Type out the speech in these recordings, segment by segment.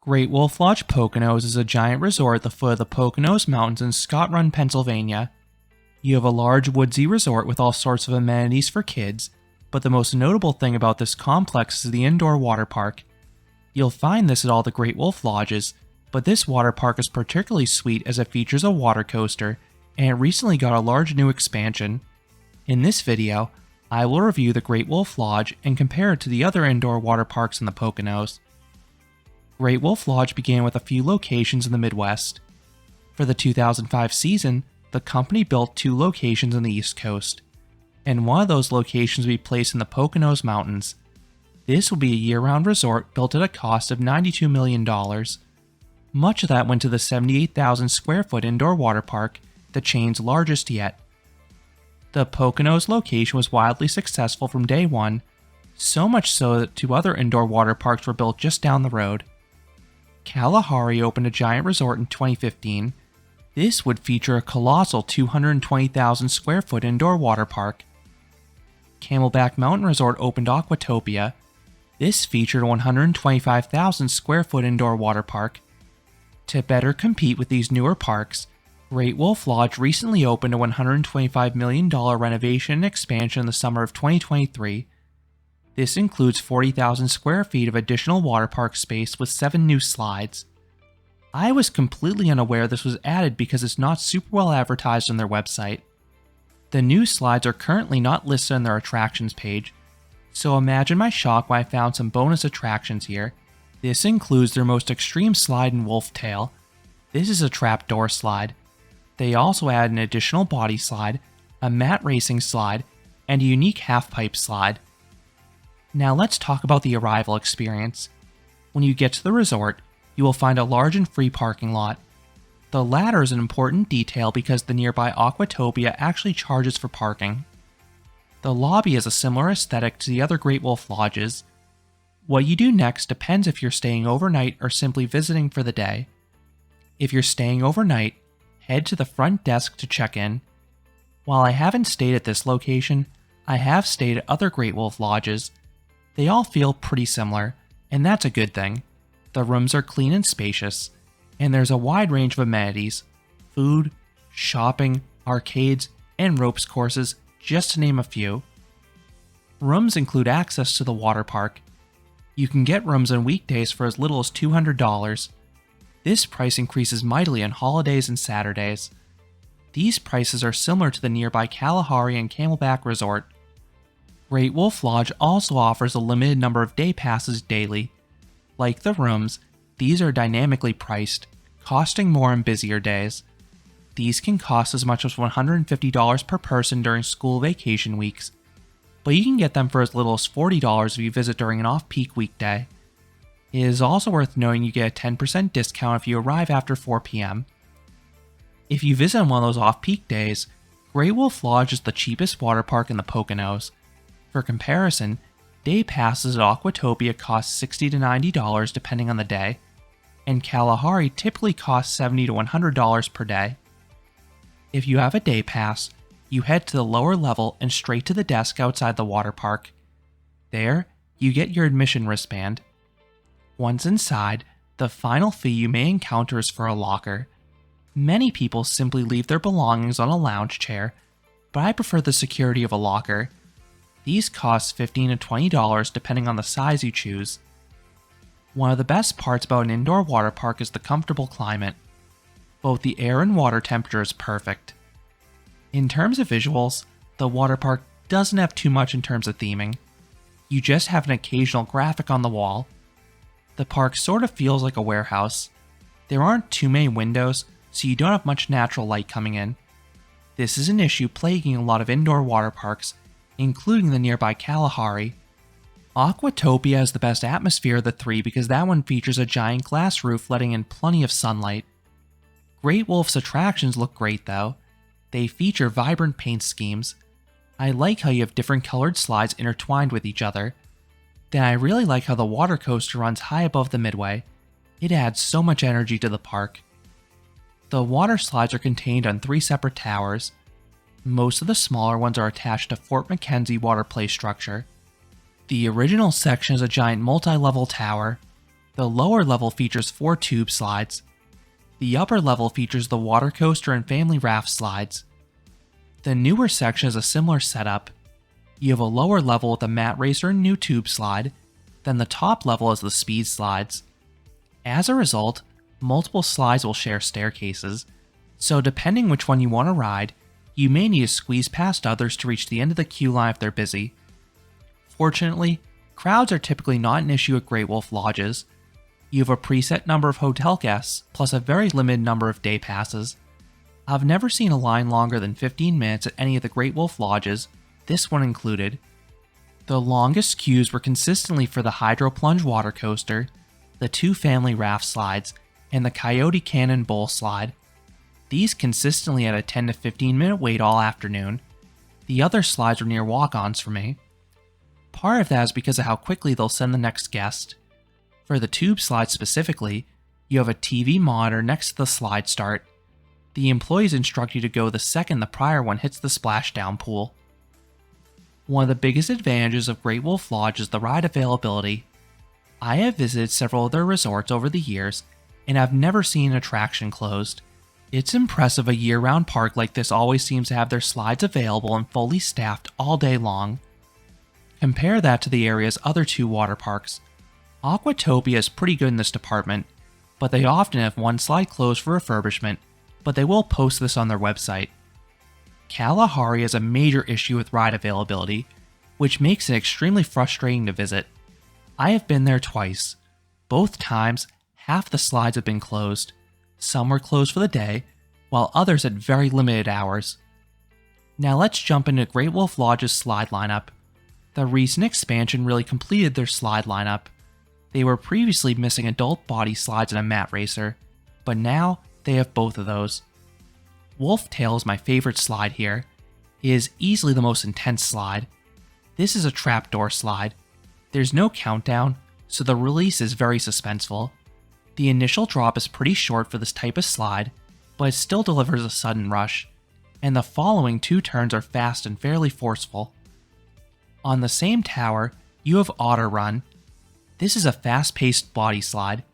Great Wolf Lodge Poconos is a giant resort at the foot of the Poconos Mountains in Scott Run, Pennsylvania. You have a large woodsy resort with all sorts of amenities for kids, but the most notable thing about this complex is the indoor water park. You'll find this at all the Great Wolf Lodges, but this water park is particularly sweet as it features a water coaster, and it recently got a large new expansion. In this video, I will review the Great Wolf Lodge and compare it to the other indoor water parks in the Poconos. Great Wolf Lodge began with a few locations in the Midwest. For the 2005 season, the company built 2 locations on the East Coast, and one of those locations will be placed in the Poconos Mountains. This will be a year-round resort built at a cost of $92 million. Much of that went to the 78,000 square foot indoor water park, the chain's largest yet. The Poconos location was wildly successful from day one, so much so that 2 other indoor water parks were built just down the road. Kalahari opened a giant resort in 2015. This would feature a colossal 220,000 square foot indoor water park. Camelback Mountain Resort opened Aquatopia. This featured a 125,000 square foot indoor water park. To better compete with these newer parks, Great Wolf Lodge recently opened a $125 million renovation and expansion in the summer of 2023. This includes 40,000 square feet of additional water park space with 7 new slides. I was completely unaware this was added because it's not super well advertised on their website. The new slides are currently not listed on their attractions page, so imagine my shock when I found some bonus attractions here. This includes their most extreme slide in Wolf Tail. This is a trapdoor slide. They also add an additional body slide, a mat racing slide, and a unique half-pipe slide. Now let's talk about the arrival experience. When you get to the resort, you will find a large and free parking lot. The latter is an important detail because the nearby Aquatopia actually charges for parking. The lobby has a similar aesthetic to the other Great Wolf Lodges. What you do next depends if you're staying overnight or simply visiting for the day. If you're staying overnight, head to the front desk to check in. While I haven't stayed at this location, I have stayed at other Great Wolf Lodges. They all feel pretty similar, and that's a good thing. The rooms are clean and spacious, and there's a wide range of amenities: food, shopping, arcades, and ropes courses, just to name a few. Rooms include access to the water park. You can get rooms on weekdays for as little as $200. This price increases mightily on holidays and Saturdays. These prices are similar to the nearby Kalahari and Camelback Resort. Great Wolf Lodge also offers a limited number of day passes daily. Like the rooms, these are dynamically priced, costing more on busier days. These can cost as much as $150 per person during school vacation weeks, but you can get them for as little as $40 if you visit during an off-peak weekday. It is also worth knowing you get a 10% discount if you arrive after 4 p.m. If you visit on one of those off-peak days, Great Wolf Lodge is the cheapest water park in the Poconos. For comparison, day passes at Aquatopia cost $60 to $90 depending on the day, and Kalahari typically costs $70 to $100 per day. If you have a day pass, you head to the lower level and straight to the desk outside the water park. There, you get your admission wristband. Once inside, the final fee you may encounter is for a locker. Many people simply leave their belongings on a lounge chair, but I prefer the security of a locker. These cost $15 to $20 depending on the size you choose. One of the best parts about an indoor water park is the comfortable climate. Both the air and water temperature is perfect. In terms of visuals, the water park doesn't have too much in terms of theming. You just have an occasional graphic on the wall. The park sort of feels like a warehouse. There aren't too many windows, so you don't have much natural light coming in. This is an issue plaguing a lot of indoor water parks, including the nearby Kalahari. Aquatopia has the best atmosphere of the 3 because that one features a giant glass roof letting in plenty of sunlight. Great Wolf's attractions look great though. They feature vibrant paint schemes. I like how you have different colored slides intertwined with each other. Then I really like how the water coaster runs high above the midway. It adds so much energy to the park. The water slides are contained on 3 separate towers. Most of the smaller ones are attached to Fort McKenzie water play structure. The original section is a giant multi-level tower. The lower level features 4 tube slides. The upper level features the water coaster and family raft slides. The newer section is a similar setup. You have a lower level with a mat racer and new tube slide, then the top level is the speed slides. As a result, multiple slides will share staircases, so depending which one you want to ride, you may need to squeeze past others to reach the end of the queue line if they're busy. Fortunately, crowds are typically not an issue at Great Wolf Lodges. You have a preset number of hotel guests, plus a very limited number of day passes. I've never seen a line longer than 15 minutes at any of the Great Wolf Lodges, this one included. The longest queues were consistently for the Hydro Plunge water coaster, the 2 family raft slides, and the Coyote Cannon bowl slide. These consistently had a 10 to 15 minute wait all afternoon. The other slides were near walk-ons for me. Part of that is because of how quickly they'll send the next guest. For the tube slide specifically, you have a TV monitor next to the slide start. The employees instruct you to go the second the prior one hits the splashdown pool. One of the biggest advantages of Great Wolf Lodge is the ride availability. I have visited several of their resorts over the years, and I've never seen an attraction closed. It's impressive a year-round park like this always seems to have their slides available and fully staffed all day long. Compare that to the area's other 2 water parks. Aquatopia is pretty good in this department, but they often have one slide closed for refurbishment, but they will post this on their website. Kalahari has a major issue with ride availability, which makes it extremely frustrating to visit. I have been there twice. Both times, half the slides have been closed. Some were closed for the day, while others had very limited hours. Now let's jump into Great Wolf Lodge's slide lineup. The recent expansion really completed their slide lineup. They were previously missing adult body slides and a mat racer, but now they have both of those. Wolf Tail is my favorite slide here. It is easily the most intense slide. This is a trapdoor slide. There's no countdown, so the release is very suspenseful. The initial drop is pretty short for this type of slide, but it still delivers a sudden rush, and the following 2 turns are fast and fairly forceful. On the same tower, you have Otter Run. This is a fast-paced body slide.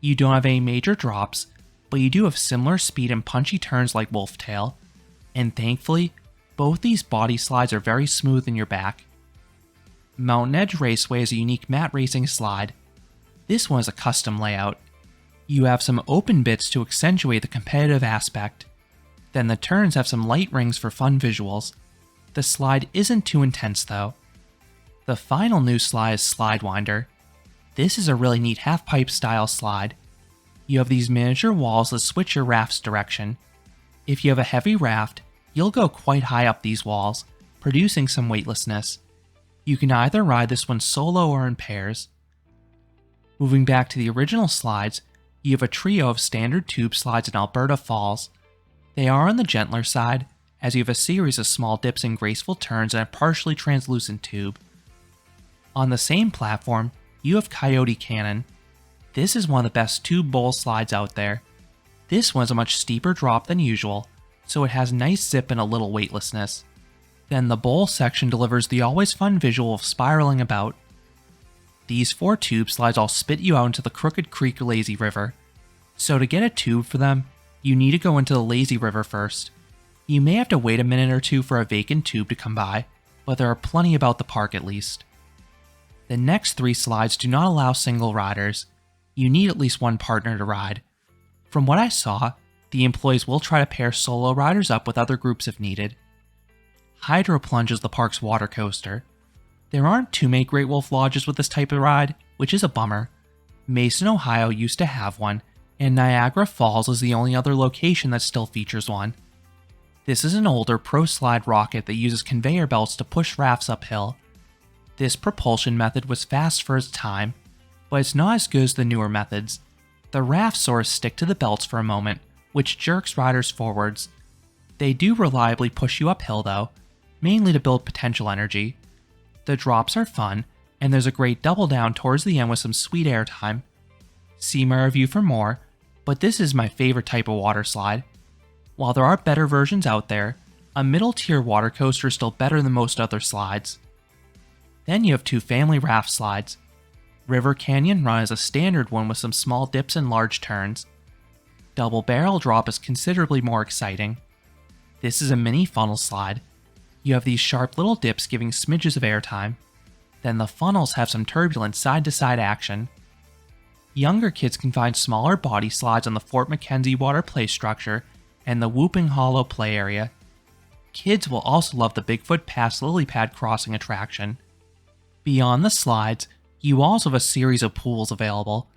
You don't have any major drops, but you do have similar speed and punchy turns like Wolf Tail, and thankfully, both these body slides are very smooth in your back. Mountain Edge Raceway is a unique mat racing slide. This one is a custom layout. You have some open bits to accentuate the competitive aspect. Then the turns have some light rings for fun visuals. The slide isn't too intense though. The final new slide is Slidewinder. This is a really neat half-pipe style slide. You have these miniature walls that switch your raft's direction. If you have a heavy raft, you'll go quite high up these walls, producing some weightlessness. You can either ride this one solo or in pairs. Moving back to the original slides, you have a trio of standard tube slides in Alberta Falls. They are on the gentler side, as you have a series of small dips and graceful turns and a partially translucent tube. On the same platform, you have Coyote Cannon. This is one of the best tube bowl slides out there. This one is a much steeper drop than usual, so it has nice zip and a little weightlessness. Then the bowl section delivers the always fun visual of spiraling about. These 4 tube slides all spit you out into the Crooked Creek Lazy River. So to get a tube for them, you need to go into the Lazy River first. You may have to wait a minute or 2 for a vacant tube to come by, but there are plenty about the park at least. The next 3 slides do not allow single riders. You need at least one partner to ride. From what I saw, the employees will try to pair solo riders up with other groups if needed. Hydro Plunge is the park's water coaster. There aren't too many Great Wolf Lodges with this type of ride, which is a bummer. Mason, Ohio used to have one, and Niagara Falls is the only other location that still features one. This is an older Pro Slide rocket that uses conveyor belts to push rafts uphill. This propulsion method was fast for its time, but it's not as good as the newer methods. The raft sort of stick to the belts for a moment, which jerks riders forwards. They do reliably push you uphill though, mainly to build potential energy. The drops are fun, and there's a great double down towards the end with some sweet airtime. See my review for more, but this is my favorite type of water slide. While there are better versions out there, a middle tier water coaster is still better than most other slides. Then you have 2 family raft slides. River Canyon Run is a standard one with some small dips and large turns. Double Barrel Drop is considerably more exciting. This is a mini funnel slide. You have these sharp little dips giving smidges of airtime. Then the funnels have some turbulent side-to-side action. Younger kids can find smaller body slides on the Fort McKenzie water play structure and the Whooping Hollow play area. Kids will also love the Bigfoot Pass lily pad crossing attraction. Beyond the slides, you also have a series of pools available.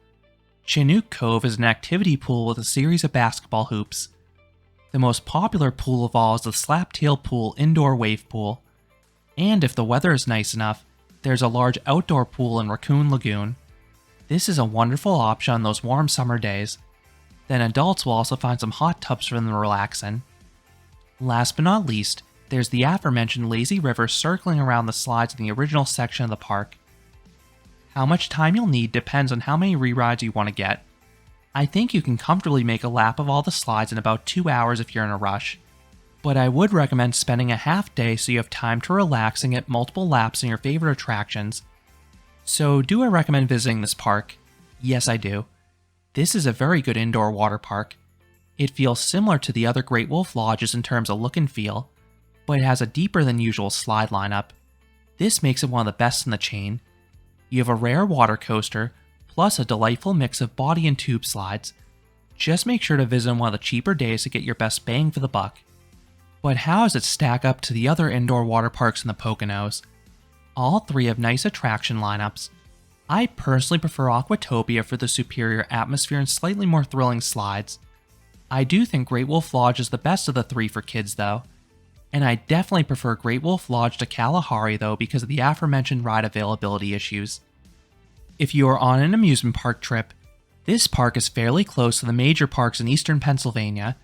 Chinook Cove is an activity pool with a series of basketball hoops. The most popular pool of all is the Slaptail Pool indoor wave pool. And if the weather is nice enough, there's a large outdoor pool in Raccoon Lagoon. This is a wonderful option on those warm summer days. Then adults will also find some hot tubs for them to relax in. Last but not least, there's the aforementioned lazy river circling around the slides in the original section of the park. How much time you'll need depends on how many re-rides you want to get. I think you can comfortably make a lap of all the slides in about 2 hours if you're in a rush. But I would recommend spending a half day so you have time to relax and get multiple laps in your favorite attractions. So do I recommend visiting this park? Yes, I do. This is a very good indoor water park. It feels similar to the other Great Wolf Lodges in terms of look and feel, but it has a deeper than usual slide lineup. This makes it one of the best in the chain. You have a rare water coaster, plus a delightful mix of body and tube slides. Just make sure to visit on one of the cheaper days to get your best bang for the buck. But how does it stack up to the other indoor water parks in the Poconos? All three have nice attraction lineups. I personally prefer Aquatopia for the superior atmosphere and slightly more thrilling slides. I do think Great Wolf Lodge is the best of the three for kids though. And I definitely prefer Great Wolf Lodge to Kalahari though because of the aforementioned ride availability issues. If you are on an amusement park trip, this park is fairly close to the major parks in eastern Pennsylvania,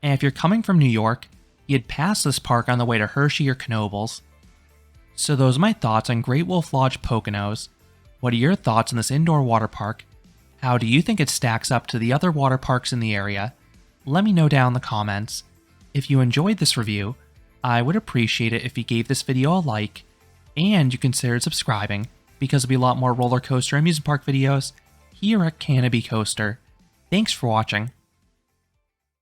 and if you're coming from New York, you'd pass this park on the way to Hershey or Knoebels. So those are my thoughts on Great Wolf Lodge Poconos. What are your thoughts on this indoor water park? How do you think it stacks up to the other water parks in the area? Let me know down in the comments. If you enjoyed this review, I would appreciate it if you gave this video a like, and you considered subscribing, because there'll be a lot more roller coaster and amusement park videos here at Canopy Coaster. Thanks for watching.